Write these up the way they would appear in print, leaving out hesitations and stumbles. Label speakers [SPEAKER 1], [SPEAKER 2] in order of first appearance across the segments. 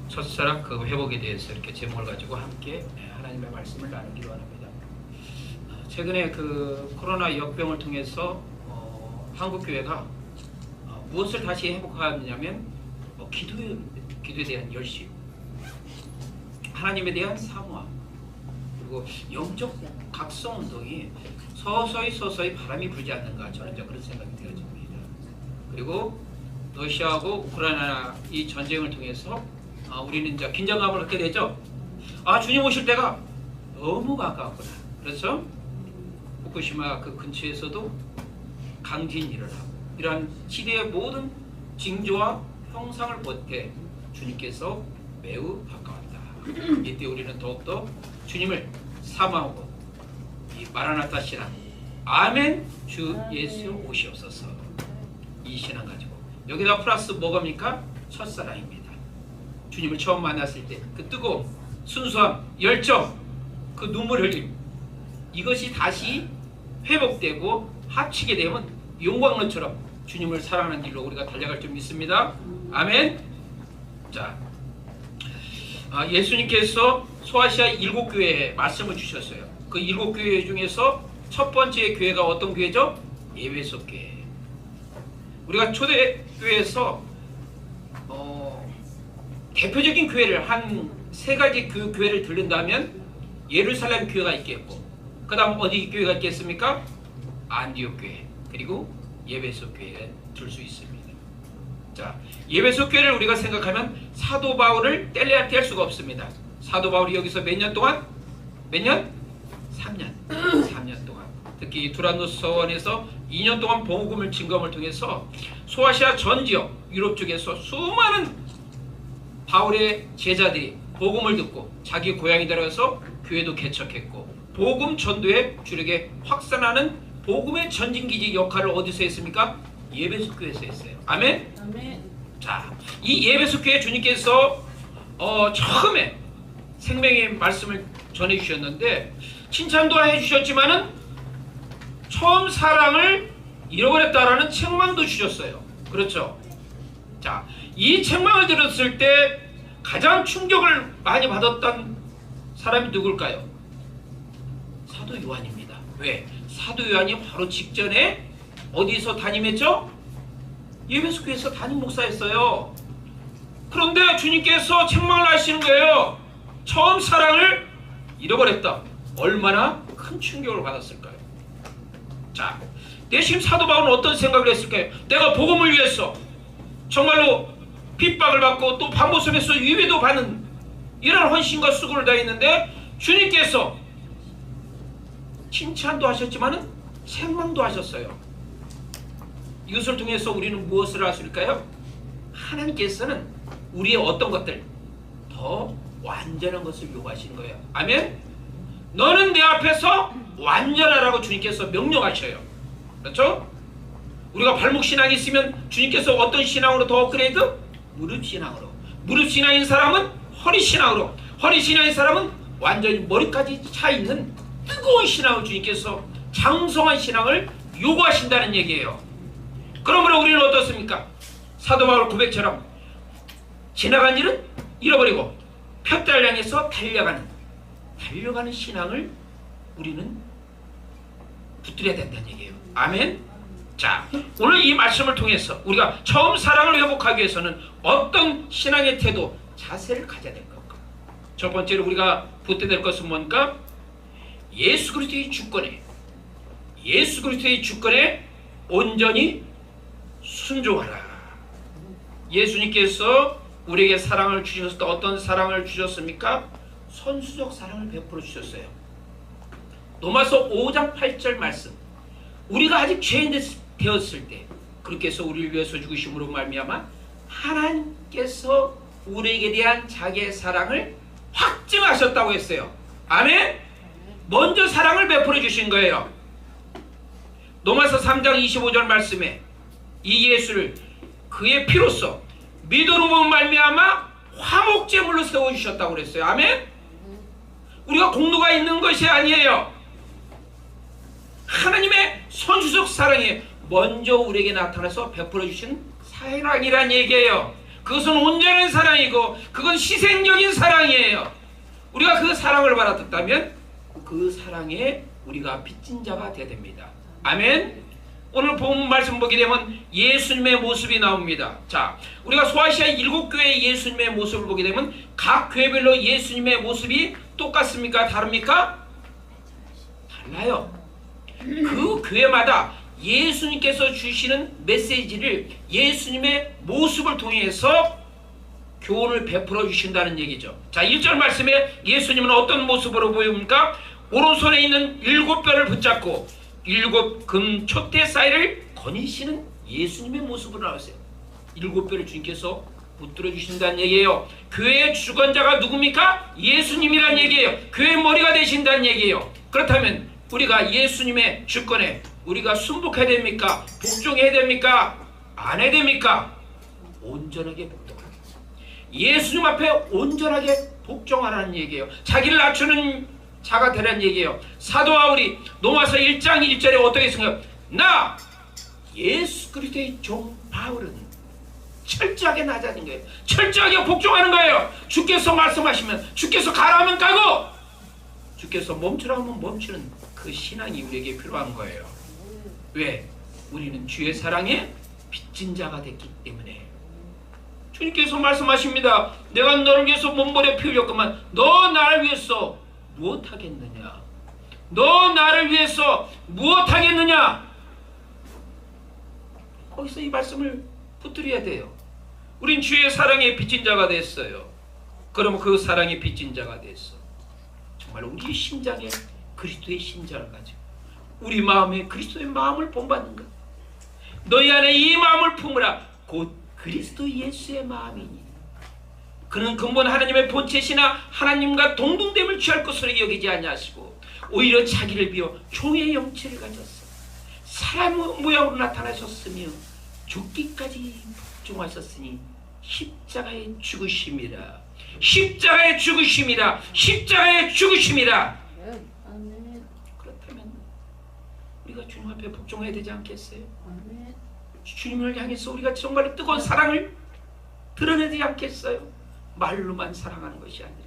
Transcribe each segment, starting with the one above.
[SPEAKER 1] 첫사랑 그 회복에 대해서 이렇게 제목을 가지고 함께 하나님의 말씀을 나누기로 합니다. 최근에 그 코로나 역병을 통해서 한국 교회가 무엇을 다시 회복하느냐면 기도에 대한 열심, 하나님에 대한 사모함, 그리고 영적 각성 운동이 서서히 바람이 불지 않는가, 저는 그런 생각이 되어집니다. 그리고 러시아하고 우크라이나 이 전쟁을 통해서 우리는 이제 긴장감을 갖게 되죠. 주님 오실 때가 너무 가까웠구나. 그렇죠? 후쿠시마 그 근처에서도 강진이 일어나고 이러한 시대의 모든 징조와 형상을 볼 때 주님께서 매우 가까웠다. 이때 우리는 더욱더 주님을 사모하고 이 마라나타 신앙, 아멘 주 예수 오시옵소서, 이 신앙 가지고 여기다 플러스 뭐겁니까? 첫사랑입니다. 주님을 처음 만났을 때 그 뜨거움, 순수함, 열정, 그 눈물 흘림, 이것이 다시 회복되고 합치게 되면 용광로처럼 주님을 사랑하는 길로 우리가 달려갈 줄 믿습니다. 아멘. 자, 예수님께서 소아시아 7교회에 말씀을 주셨어요. 그 7교회 중에서 첫 번째 교회가 어떤 교회죠? 에베소 교회. 우리가 초대교회에서 대표적인 교회를 한 3가지 그 교회를 들른다면 예루살렘 교회가 있겠고, 그 다음 어디 교회가 있겠습니까? 안디옥 교회, 그리고 에베소 교회에 들 수 있습니다. 자, 에베소 교회를 우리가 생각하면 사도 바울을 뗄 수가 없습니다. 사도 바울이 여기서 몇 년 동안? 몇 년? 3년. 3년 동안. 특히 두란노스 서원에서 2년 동안 복음을 증거함을 통해서 소아시아 전 지역 유럽 쪽에서 수많은 바울의 제자들이 복음을 듣고 자기 고향에 들어가서 교회도 개척했고, 복음 전도의 주력에 확산하는 복음의 전진기지 역할을 어디서 했습니까? 에베소 교회에서 했어요. 아멘?
[SPEAKER 2] 아멘.
[SPEAKER 1] 자, 이 에베소 교회 주님께서 처음에 생명의 말씀을 전해주셨는데 칭찬도 해주셨지만은 처음 사랑을 잃어버렸다라는 책망도 주셨어요. 그렇죠? 자, 이 책망을 들었을 때 가장 충격을 많이 받았던 사람이 누굴까요? 사도 요한입니다. 왜? 사도 요한이 바로 직전에 어디서 담임했죠? 에베소 교회에서 담임 목사였어요. 그런데 주님께서 책망을 하시는 거예요. 처음 사랑을 잃어버렸다. 얼마나 큰 충격을 받았을까요? 자, 내심 사도 바울은 어떤 생각을 했을까요? 내가 복음을 위해서 정말로 핍박을 받고 또 반모습에서 위배도 받는 이런 헌신과 수고를 다했는데 주님께서 칭찬도 하셨지만은 책망도 하셨어요. 이것을 통해서 우리는 무엇을 할 수 있을까요? 하나님께서는 우리의 어떤 것들 더 완전한 것을 요구하시는 거예요. 아멘? 너는 내 앞에서 완전하라고 주님께서 명령하셔요. 그렇죠? 우리가 발목 신앙이 있으면 주님께서 어떤 신앙으로 더 업그레이드? 무릎 신앙으로. 무릎 신앙인 사람은 허리 신앙으로, 허리 신앙인 사람은 완전히 머리까지 차 있는 뜨거운 신앙을 주님께서 장성한 신앙을 요구하신다는 얘기예요. 그러므로 우리는 어떻습니까? 사도 바울 고백처럼 지나간 일은 잃어버리고 푯달을 향해서 달려가는 신앙을 우리는 붙들어야 된다는 얘기예요. 아멘. 자, 오늘 이 말씀을 통해서 우리가 처음 사랑을 회복하기 위해서는 어떤 신앙의 태도, 자세를 가져야 될 것인가? 첫 번째로 우리가 붙들어야 될 것은 뭔가? 예수 그리스도의 주권에 온전히 순종하라. 예수님께서 우리에게 사랑을 주셨을 때 어떤 사랑을 주셨습니까? 선수적 사랑을 베풀어 주셨어요. 로마서 5장 8절 말씀. 우리가 아직 죄인 되었을 때 그렇게 해서 우리를 위해서 죽으심으로 말미암아 하나님께서 우리에게 대한 자기의 사랑을 확증하셨다고 했어요. 아멘? 먼저 사랑을 베풀어 주신 거예요. 로마서 3장 25절 말씀에 이 예수를 그의 피로써 믿음으로 말미암아 화목제물로 세워주셨다고 그랬어요. 아멘? 우리가 공로가 있는 것이 아니에요. 하나님의 선수적 사랑이 먼저 우리에게 나타나서 베풀어 주신 사랑이란 얘기예요. 그것은 온전한 사랑이고 그건 희생적인 사랑이에요. 우리가 그 사랑을 받았다면 그 사랑에 우리가 빚진 자가 되어야 됩니다. 아멘. 오늘 본 말씀 보게 되면 예수님의 모습이 나옵니다. 자, 우리가 소아시아 7교회의 예수님의 모습을 보게 되면 각 교회별로 예수님의 모습이 똑같습니까? 다릅니까? 달라요. 그 교회마다 예수님께서 주시는 메시지를 예수님의 모습을 통해서 교훈을 베풀어 주신다는 얘기죠. 자, 1절 말씀에 예수님은 어떤 모습으로 보입니까? 오른손에 있는 7뼈를 붙잡고 7 금 촛대 사이를 거니시는 예수님의 모습으로 나왔어요. 7뼈를 주님께서 붙들어 주신다는 얘기예요. 교회의 주권자가 누굽니까? 예수님이란 얘기예요. 교회의 머리가 되신다는 얘기예요. 그렇다면 우리가 예수님의 주권에 우리가 순복해야 됩니까? 복종해야 됩니까? 안 해야 됩니까? 온전하게 복종하라. 예수님 앞에 온전하게 복종하라는 얘기예요. 자기를 낮추는 자가 되라는 얘기예요. 사도 바울이 로마서 1장 1절에 어떻게 생각해요? 나 예수 그리스도의 종 바울은 철저하게 낮아진 거예요. 철저하게 복종하는 거예요. 주께서 말씀하시면 주께서 가라면 가고 주께서 멈추라 하면 멈추는 그 신앙이 우리에게 필요한 거예요. 왜? 우리는 주의 사랑에 빚진 자가 됐기 때문에. 주님께서 말씀하십니다. 내가 너를 위해서 몸버려 피 흘렸구만. 너 나를 위해서 무엇하겠느냐? 너 나를 위해서 무엇하겠느냐? 거기서 이 말씀을 붙들어야 돼요. 우린 주의 사랑에 빚진 자가 됐어요. 그러면 그 사랑에 빚진 자가 됐어. 정말 우리 심장에 그리스도의 심장을 가지고 우리 마음에 그리스도의 마음을 본받는 것. 너희 안에 이 마음을 품으라. 곧 그리스도 예수의 마음이니. 그는 근본 하나님의 본체시나 하나님과 동등됨을 취할 것으로 여기지 아니하시고 오히려 자기를 비워 종의 형체를 가졌어. 사람 모양으로 나타나셨으며 죽기까지 복종하셨으니 십자가의 죽으심이라. 십자가의 죽으심이라. 십자가의 죽으심이라. 그렇다면 우리가 주님 앞에 복종해야 되지 않겠어요? 주님을 향해서 우리가 정말 뜨거운 사랑을 드러내야 되지 않겠어요? 말로만 사랑하는 것이 아니라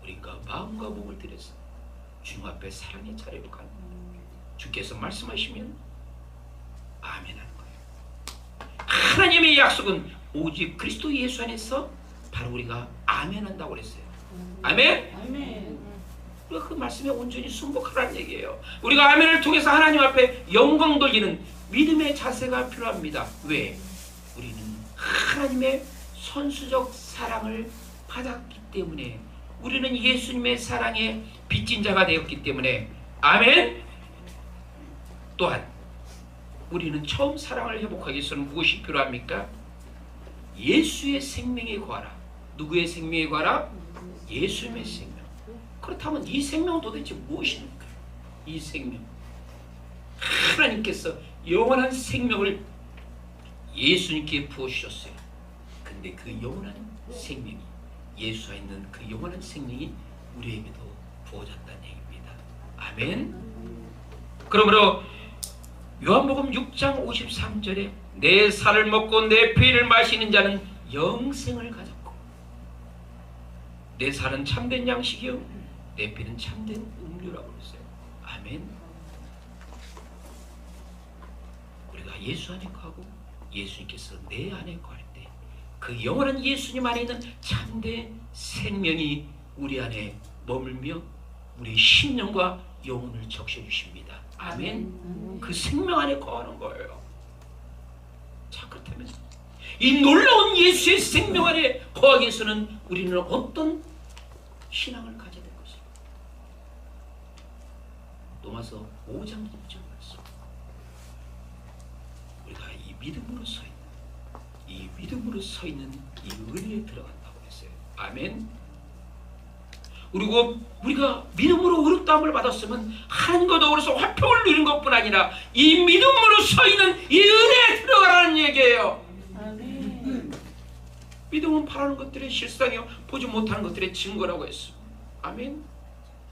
[SPEAKER 1] 우리가 마음과 몸을 들여서 주님 앞에 사랑의 자리로 가는 거예요. 주께서 말씀하시면 아멘 하는 거예요. 하나님의 약속은 오직 그리스도 예수 안에서 바로 우리가 아멘 한다고 그랬어요. 아멘? 아멘. 우리가 그 말씀에 온전히 순복하라는 얘기예요. 우리가 아멘을 통해서 하나님 앞에 영광 돌리는 믿음의 자세가 필요합니다. 왜? 우리는 하나님의 선수적 사랑을 받았기 때문에, 우리는 예수님의 사랑에 빚진 자가 되었기 때문에. 아멘. 또한 우리는 처음 사랑을 회복하기 위해서는 무엇이 필요합니까? 예수의 생명에 거하라. 누구의 생명에 거하라? 예수님의 생명. 그렇다면 이 생명은 도대체 무엇입니까? 이 생명, 하나님께서 영원한 생명을 예수님께 부어주셨어요. 근데 그 영원한 생명이, 예수 안에 있는 그 영원한 생명이 우리에게도 부어졌다는 얘기입니다. 아멘. 그러므로 요한복음 6장 53절에 내 살을 먹고 내 피를 마시는 자는 영생을 가졌고, 내 살은 참된 양식이요 내 피는 참된 음료라고 했어요. 아멘. 우리가 예수 안에 거하고 예수님께서 내 안에 거할 때 그 영원한 예수님 안에 있는 참된 생명이 우리 안에 머물며 우리 심령과 영혼을 적셔주십니다. 아멘. 그 생명 안에 거하는 거예요. 자, 그렇다면 이 놀라운 예수의 생명 안에 거하기 위해서는 우리는 어떤 신앙을 가져야 될 것입니다. 로마서 5장 1절 말씀. 우리가 이 믿음으로 서 있는, 이 믿음으로 서 있는 이 은혜에 들어간다고 했어요. 아멘. 그리고 우리가 믿음으로 의롭다함을 받았으면 하나님과 더불어서 화평을 누린 것뿐 아니라 이 믿음으로 서 있는 이 은혜에 들어가라는 얘기예요. 아멘. 믿음은 바라는 것들의 실상이요 보지 못하는 것들의 증거라고 했어. 아멘.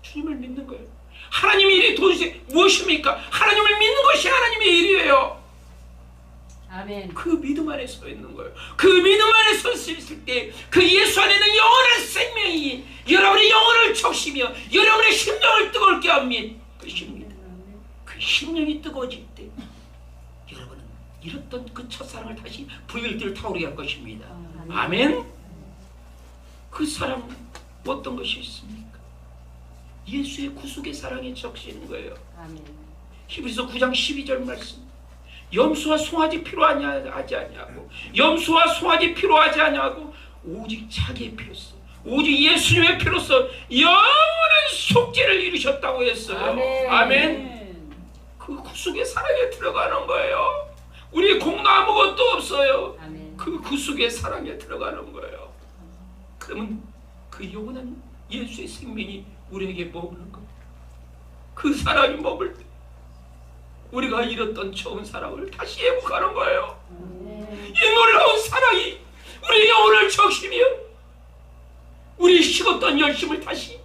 [SPEAKER 1] 주님을 믿는 거예요. 하나님의 일이 도대체 무엇입니까? 하나님을 믿는 것이 하나님의 일이에요.
[SPEAKER 2] 아멘.
[SPEAKER 1] 그 믿음 안에 서 있는 거예요. 그 믿음 안에 서 있을 때 그 예수 안에는 영원한 생명이 여러분의 영혼을 적시며 여러분의 심령을 뜨겁게 합니다. 것입니다. 그 심령이 뜨거워질 때 여러분은 잃었던 그 첫사랑을 다시 불길들 타오르게 할 것입니다. 아멘. 그 사랑은 어떤 것이 있습니까? 예수의 구속의 사랑에 적시는 거예요.
[SPEAKER 2] 아멘.
[SPEAKER 1] 히브리서 9장 12절 말씀. 염소와 송아지 필요하지 아니하고 염소와 송아지 필요하지 아니하고 오직 자기의 피로써 오직 예수님의 피로써 영원한 속죄를 이루셨다고 했어요.
[SPEAKER 2] 아멘.
[SPEAKER 1] 아멘. 그 구속의 사랑에 들어가는 거예요. 우리 공로 아무것도 없어요.
[SPEAKER 2] 아멘.
[SPEAKER 1] 그 구속의 사랑에 들어가는 거예요. 그러면 그 영원한 예수의 생명이 우리에게 머무는 것. 그 사랑이 머물 때 우리가 잃었던 처음 사랑을 다시 회복하는 거예요. 이 놀라운 사랑이 우리 영혼을 적시며 우리 식었던 열심을 다시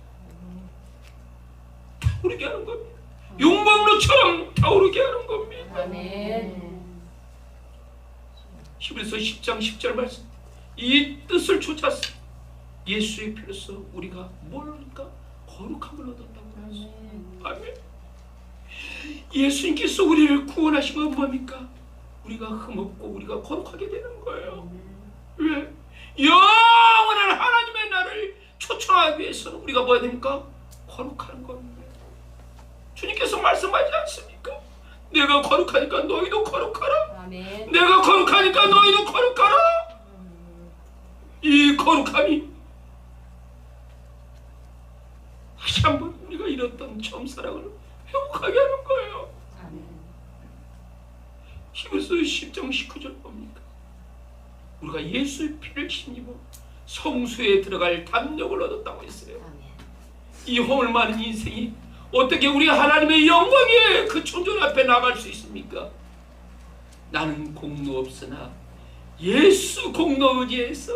[SPEAKER 1] 타오르게 하는 겁니다. 용광로처럼 타오르게 하는 겁니다.
[SPEAKER 2] 아멘.
[SPEAKER 1] 히브리서 10장 10절 말씀. 이 뜻을 쫓았어. 예수의 피로써 우리가 뭘까? 거룩함을 얻었다고 했어요. 아멘. 예수님께서 우리를 구원하신 건 뭡니까? 우리가 흠없고 우리가 거룩하게 되는 거예요. 왜? 영원한 하나님의 나를 초청하기 위해서는 우리가 뭐야 됩니까? 거룩한 겁니다. 주님께서 말씀하지 않습니까? 내가 거룩하니까 너희도 거룩하라.
[SPEAKER 2] 아멘.
[SPEAKER 1] 내가 거룩하니까 너희도 거룩하라. 이 거룩함이 다시 한번 우리가 잃었던 처음 사랑을 회복하게 하는 거예요.
[SPEAKER 2] 아멘.
[SPEAKER 1] 히브리서 10장 19절 뭡니까? 우리가 예수의 피를 힘입어 성수에 들어갈 담력을 얻었다고 했어요.
[SPEAKER 2] 아멘.
[SPEAKER 1] 이 허물 많은 인생이 어떻게 우리 하나님의 영광의 그 존전 앞에 나갈 수 있습니까? 나는 공로 없으나 예수 공로 의지해서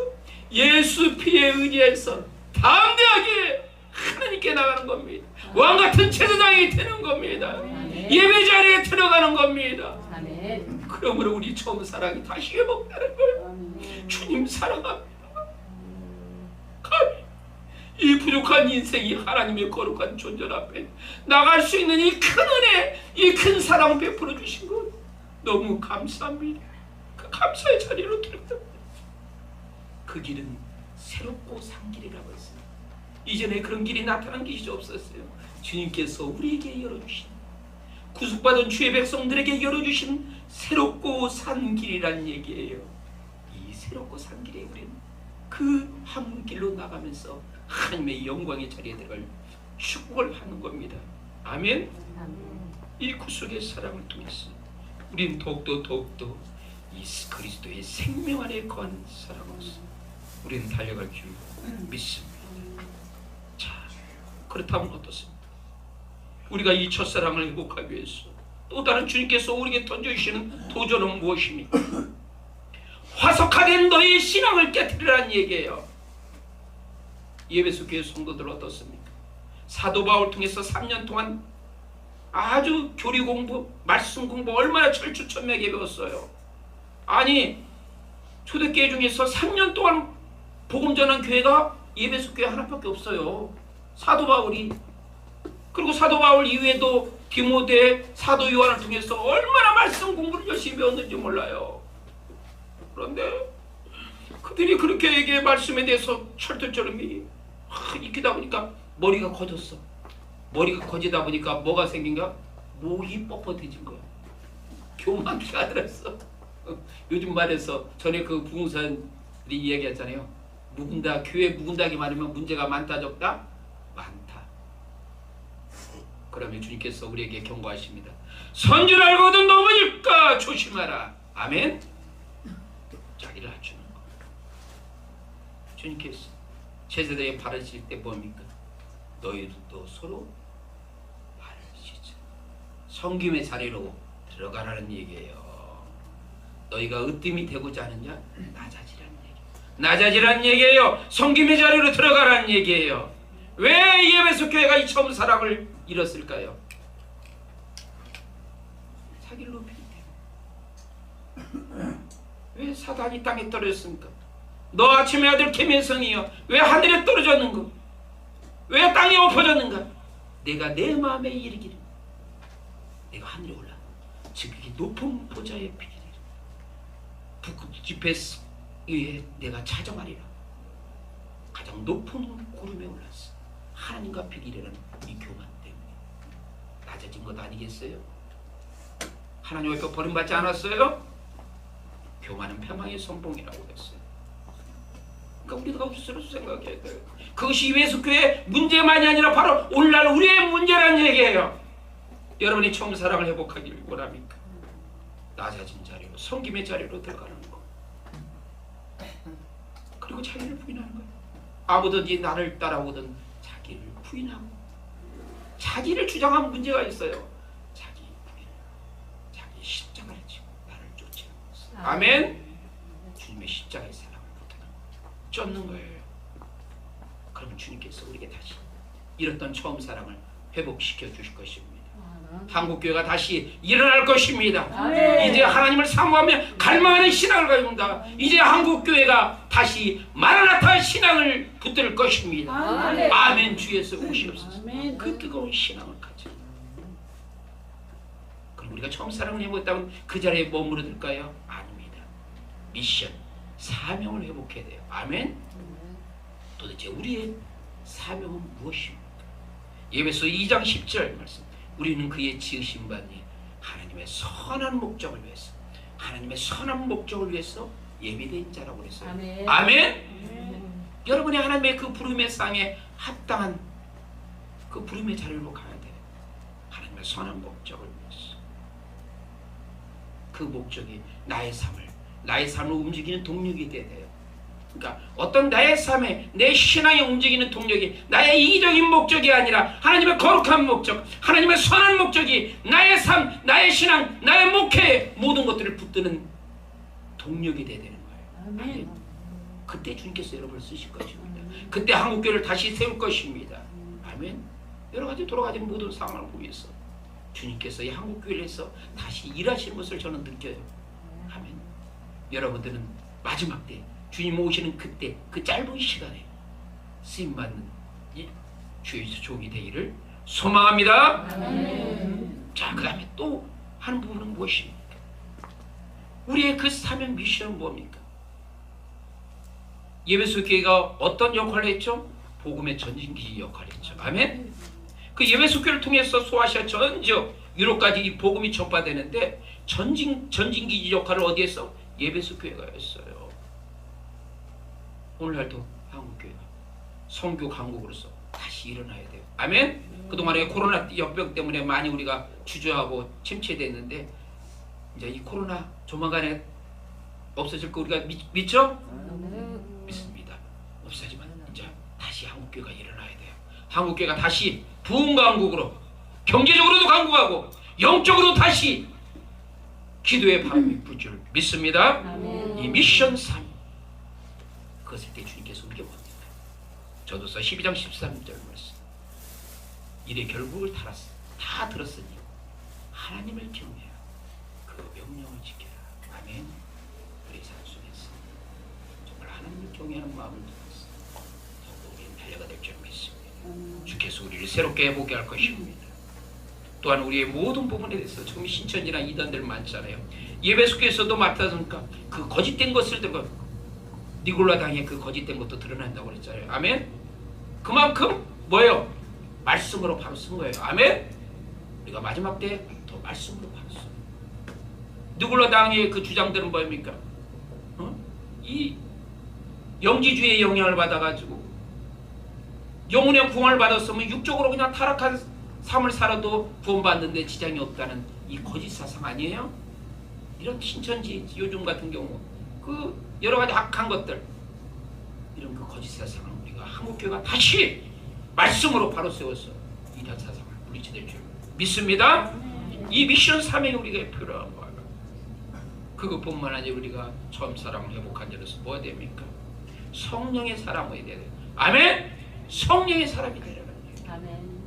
[SPEAKER 1] 예수 피에 의지해서 담대하게 하나님께 나가는 겁니다. 왕같은 제사장이 되는 겁니다. 예배 자리에 들어가는 겁니다.
[SPEAKER 2] 아멘.
[SPEAKER 1] 그러므로 우리 처음 사랑이 다시 회복되는 거예요. 주님 사랑합니다. 감히 이 부족한 인생이 하나님의 거룩한 존재 앞에 나갈 수 있는 이 큰 은혜, 이 큰 사랑 베풀어 주신 것 너무 감사합니다. 그 감사의 자리로 기록됩니다. 그 길은 새롭고 산 길이라고 했습니다. 이전에 그런 길이 나타난 것이 없었어요. 주님께서 우리에게 열어주신, 구속받은 주의 백성들에게 열어주신 새롭고 산 길이란 얘기예요. 이 새롭고 산 길에 우리는 그 한문길로 나가면서 하나님의 영광의 자리에 들어갈 축복을 하는 겁니다. 아멘. 이 구속의 사랑을 통해서 우리는 더욱더 이 그리스도의 생명 안에 거한 사랑으로서 우리는 달려갈 줄 믿습니다. 자, 그렇다면 어떻습니까? 우리가 이 첫사랑을 회복하기 위해서 또 다른 주님께서 우리에게 던져주시는 도전은 무엇입니까? 화석화된 너의 신앙을 깨뜨리라는 얘기예요. 예배소 교회 성도들 어떻습니까? 사도 바울 통해서 3년 동안 아주 교리 공부, 말씀 공부 얼마나 철두철미하게 배웠어요. 아니, 초대교회 중에서 3년 동안 복음 전한 교회가 예배소 교회 하나밖에 없어요. 사도 바울이. 그리고 사도 바울 이후에도 디모데, 사도 요한을 통해서 얼마나 말씀 공부를 열심히 배웠는지 몰라요. 그런데 그들이 그렇게 얘기해 말씀에 대해서 철두철미 익히다 보니까 머리가 커졌어. 머리가 커지다 보니까 뭐가 생긴가? 목이 뻣뻣해진 거야. 교만기가 들었어. 요즘 말해서 전에 그 부흥사들이 이야기했잖아요. 묵은다, 교회 묵은다기 많으면 문제가 많다 적다? 많다. 그러면 주님께서 우리에게 경고하십니다. 선줄 알고도 넘어질까 조심하라. 아멘. 자기를 낮추는 거. 주님께서 제자들에게 바르실 때 뭡니까? 너희들도 서로 바르시자. 섬김의 자리로 들어가라는 얘기예요. 너희가 으뜸이 되고자 하느냐? 낮아지라는 얘기. 낮아지라는 얘기예요. 섬김의 자리로 들어가라는 얘기예요. 왜 예배소 교회가 이 처음 사랑을 잃었을까요? 자기를 높일 때 왜 사단이 땅에 떨어졌습니까? 너 아침의 아들 김혜성이여 왜 하늘에 떨어졌는가? 왜 땅에 엎어졌는가? 내가 내 마음에 이르기를 내가 하늘에 올라 즉 그게 높은 보좌에 비기리라. 북극 지폐 위에 내가 찾아가리라. 가장 높은 구름에 올랐어. 하나님과 비기라는 이 교만 때문에 낮아진 것 아니겠어요? 하나님 앞에 버림받지 않았어요? 교만은 패망의 선봉이라고 했어요. 그러니까 우리가 스스로 생각해야 돼요. 그것이 예수교회의 문제만이 아니라 바로 오늘날 우리의 문제라는 얘기예요. 여러분이 처음 사랑을 회복하기를 원합니까? 낮아진 자리로, 섬김의 자리로 들어가는 거. 그리고 자기를 부인하는 거예요. 아무든지 나를 따라오든 자기를 부인하고. 자기를 주장하면 문제가 있어요. 자기 부인, 자기 십자가를 지고 나를 쫓아가는 것을. 아멘. 주님의 십자가의 사랑을 못하는 쫓는 거예요. 그러면 주님께서 우리에게 다시 잃었던 처음 사랑을 회복시켜 주실 것입니다. 한국교회가 다시 일어날 것입니다. 이제 하나님을 사모하며 갈망하는 신앙을 가집니다. 이제 한국교회가 다시 마라나타 신앙을 붙들 것입니다. 아멘. 주 예수 오시옵소서. 그 뜨거운 신앙을 가져. 그럼 우리가 처음 사랑을 해보았다면 그 자리에 머무르들까요? 아닙니다. 미션, 사명을 회복해야 돼요. 아멘. 도대체 우리의 사명은 무엇입니까? 에베소 2장 10절 말씀. 우리는 그의 지으신 바니 하나님의 선한 목적을 위해서, 하나님의 선한 목적을 위해서 예비된 자라고 그랬어요. 아멘. 아멘. 여러분이 하나님의 그 부름의 상에 합당한 그 부름의 자리로 가야 돼요. 하나님의 선한 목적을 위해서. 그 목적이 나의 삶을 움직이는 동력이 돼야 돼요. 그러니까 어떤 나의 삶에 내 신앙에 움직이는 동력이 나의 이기적인 목적이 아니라 하나님의 거룩한 목적, 하나님의 선한 목적이 나의 삶, 나의 신앙, 나의 목회의 모든 것들을 붙드는 동력이 돼야 되는 거예요. 아멘. 그때 주님께서 여러분을 쓰실 것입니다. 그때 한국교회를 다시 세울 것입니다. 아멘. 여러 가지 돌아가지는 모든 상황을 위해서 주님께서 이 한국교회를 해서 다시 일하시는 것을 저는 느껴요. 아멘. 여러분들은 마지막 때 주님 오시는 그때 그 짧은 시간에 쓰임받는 주의 종이 되기를 소망합니다. 아멘. 자, 그 다음에 또 하는 부분은 무엇입니까? 우리의 그 사명 미션은 뭡니까? 예배소 교회가 어떤 역할을 했죠? 복음의 전진기지 역할을 했죠. 아멘. 그 예배소 교회를 통해서 소아시아 전 지역 유럽까지 이 복음이 전파되는데 전진기지 역할을 어디에서? 예배소 교회가 했어요. 오늘날도 한국교회가 선교 강국으로서 다시 일어나야 돼요. 아멘. 그동안에 코로나 역병 때문에 많이 우리가 주저하고 침체됐는데 이제 이 코로나 조만간에 없어질 거 우리가 믿죠? 믿습니다. 없어지만 이제 다시 한국교회가 일어나야 돼요. 한국교회가 다시 부흥 강국으로, 경제적으로도 강국하고 영적으로 다시 기도의 바람이 불 줄 믿습니다. 이 미션 3 그것을 때 주님께서 우리에게 뭡니까? 저도서 12장 13절 말씀. 이래 결국을 다 들었으니 하나님을 경외하라. 그 명령을 지켜라. 아멘. 우리 삶 속에서 정말 하나님을 경외하는 마음을 들어서 더욱더 우리는 달려가 될 줄 믿습니다. 주께서 우리를 새롭게 해보게 할 것입니다. 또한 우리의 모든 부분에 대해서 지금 신천지나 이단들 많잖아요. 예배소교에서도 맡았으니까 그 거짓된 것을 들고 니골라당의 그 거짓된 것도 드러난다고 그랬잖아요. 아멘. 그만큼 뭐예요? 말씀으로 바로 쓴 거예요. 아멘. 우리가 마지막 때 더 말씀으로 바로 써요. 니골라당의 그 주장들은 뭐입니까? 이 영지주의의 영향을 받아가지고 영혼의 구원을 받았으면 육적으로 그냥 타락한 삶을 살아도 구원받는데 지장이 없다는 이 거짓 사상 아니에요? 이런 신천지 요즘 같은 경우 그 여러 가지 악한 것들, 이런 그 거짓 사상을 우리가 한국교회가 다시 말씀으로 바로 세워서 이단 사상을 물리쳐낼 줄 믿습니다. 이 미션 3에 우리가 필요한 거예요. 그것뿐만 아니라 우리가 처음 사랑을 회복한 자로서 뭐가 됩니까? 성령의 사람이 돼야 돼요. 아멘. 성령의 사람이 되라는 얘기예요. 아멘.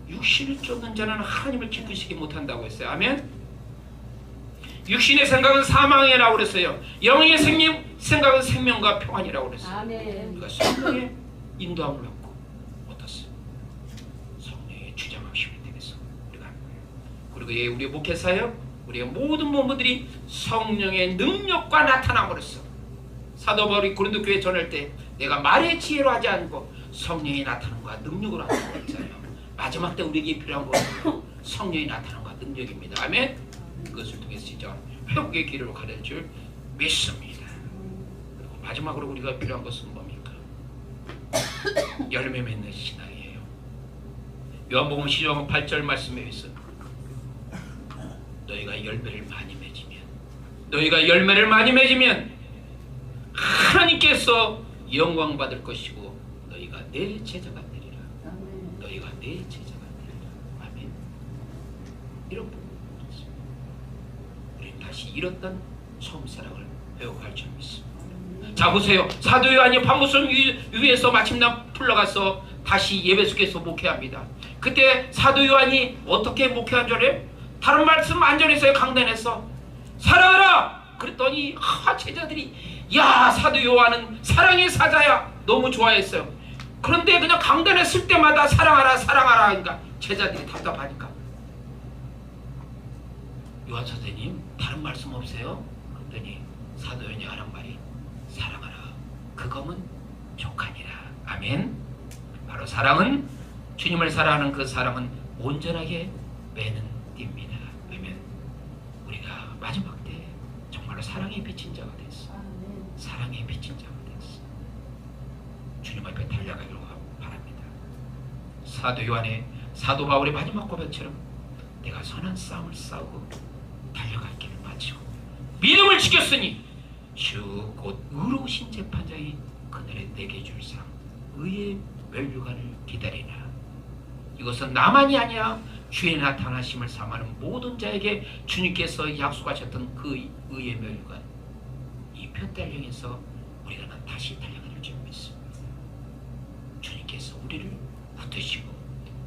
[SPEAKER 1] 육신을 쫓는 자는 하나님을 기쁘시게 못한다고 했어요. 아멘. 육신의 생각은 사망이라고 그랬어요. 영의 생각은 생명과 평안이라고 그랬어요.
[SPEAKER 2] 아멘.
[SPEAKER 1] 우리가 성령의 인도함을 받고 어떻습니까? 성령의 주장하심이 되겠어. 우리가 하는 거예요. 그리고 우리 목회사역, 우리의 모든 몸들이 성령의 능력과 나타남으로 써. 사도 바울이 고린도 교회 전할 때 내가 말의 지혜로 하지 않고 성령이 나타나는 것과 능력으로 하는 거 있잖아요. 마지막 때 우리에게 필요한 것은 성령이 나타나는 것과 능력입니다. 아멘. 그것을 통해서 진짜 회복의 길을 가릴 줄 믿습니다. 그리고 마지막으로 우리가 필요한 것은 뭡니까? 열매 맺는 신앙이에요. 요한복음 10장 8절 말씀에 있어 너희가 열매를 많이 맺으면 하나님께서 영광 받을 것이고 너희가 내 제자가 되리라.
[SPEAKER 2] 아멘.
[SPEAKER 1] 너희가 내 제자가 되리라. 아멘. 이런 부분이 있습니다. 우리는 다시 잃었던 처음 사랑을 회복할 줄 믿습니다. 자 보세요. 사도 요한이 파무선 위에서 마침내 풀러가서 다시 예배소에서 목회합니다. 그때 사도 요한이 어떻게 목회한 줄 알아요? 다른 말씀 안 전했어요. 강단에서 사랑하라 그랬더니 제자들이 야 사도 요한은 사랑의 사자야 너무 좋아했어요. 그런데 그냥 강단에 쓸 때마다 사랑하라 하니까 제자들이 답답하니까 요한 선생님 다른 말씀 없어요? 그랬더니 사도 요한이 하는 말이 사랑하라 그거면 족하니라. 아멘. 바로 사랑은 주님을 사랑하는 그 사랑은 온전하게 매는 띠입니다. 아멘. 우리가 마지막 때 정말로 사랑에 비친 자가 됐어. 사랑에 비친 자가 됐어. 주님 앞에 달려가기로 바랍니다. 사도 요한의 사도 바울의 마지막 고백처럼 내가 선한 싸움을 싸우고 달려갈 길을 마치고 믿음을 지켰으니 주 곧 의로우신 재판장이 그날에 내게 줄 상 의의 멸류관을 기다리나. 이것은 나만이 아니야 주의 나타나심을 삼하는 모든 자에게 주님께서 약속하셨던 그 의의 멸류관 이 편달령에서 우리가 다시 달려가는 줄 믿습니다. 주님께서 우리를 붙드시고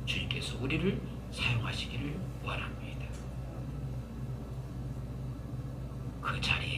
[SPEAKER 1] 주님께서 우리를 사용하시기를 원합니다. 그 자리에